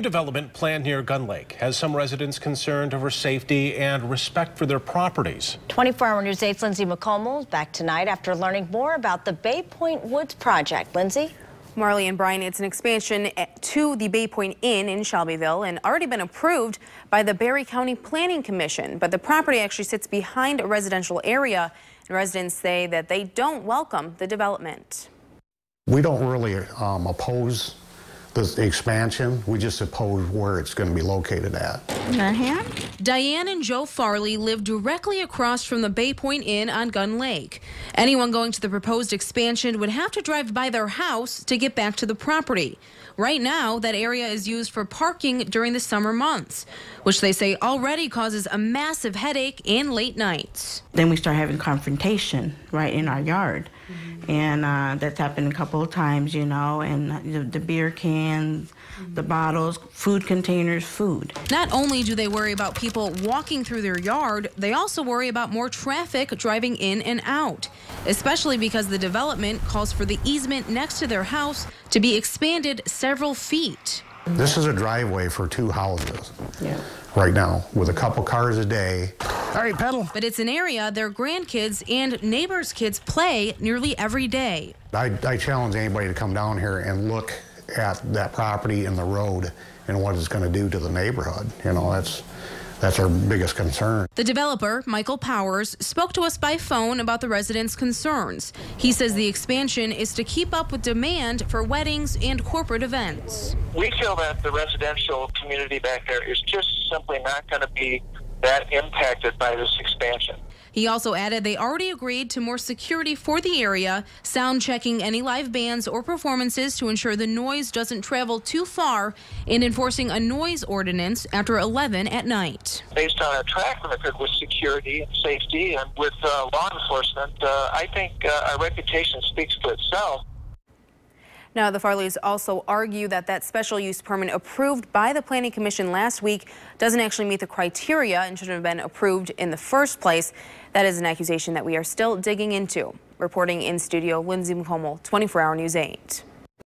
New development planned near Gun Lake has some residents concerned over safety and respect for their properties. 24-hour News 8's Lindsay McCombs back tonight after learning more about the Bay Point Woods project. Lindsay? Marley and Brian, it's an expansion to the Bay Point Inn in Shelbyville and already been approved by the Barry County Planning Commission. But the property actually sits behind a residential area, and residents say that they don't welcome the development. We don't really oppose the expansion. We just oppose where it's going to be located at. Diane and Joe Farley live directly across from the Bay Point Inn on Gun Lake. Anyone going to the proposed expansion would have to drive by their house to get back to the property. Right now, that area is used for parking during the summer months, which they say already causes a massive headache and late nights. Then we start having confrontation right in our yard. And that's happened a couple of times, you know, and the beer cans, the bottles, food containers, food. Not only do they worry about people walking through their yard, they also worry about more traffic driving in and out, especially because the development calls for the easement next to their house to be expanded several feet. This is a driveway for 2 houses right now with a couple cars a day. All right, pedal. But it's an area their grandkids and neighbors' kids play nearly every day. I challenge anybody to come down here and look at that property and the road and what it's going to do to the neighborhood. You know, that's our biggest concern. The developer, Michael Powers, spoke to us by phone about the residents' concerns. He says the expansion is to keep up with demand for weddings and corporate events. We feel that the residential community back there is just simply not going to be that impacted by this expansion. He also added they already agreed to more security for the area, sound checking any live bands or performances to ensure the noise doesn't travel too far, and enforcing a noise ordinance after 11 at night. Based on our track record with security and safety and with law enforcement, I think our reputation speaks for itself. Now, the Farleys also argue that that special use permit approved by the Planning Commission last week doesn't actually meet the criteria and shouldn't have been approved in the first place. That is an accusation that we are still digging into. Reporting in studio, Lindsay McCombs, 24-hour News 8.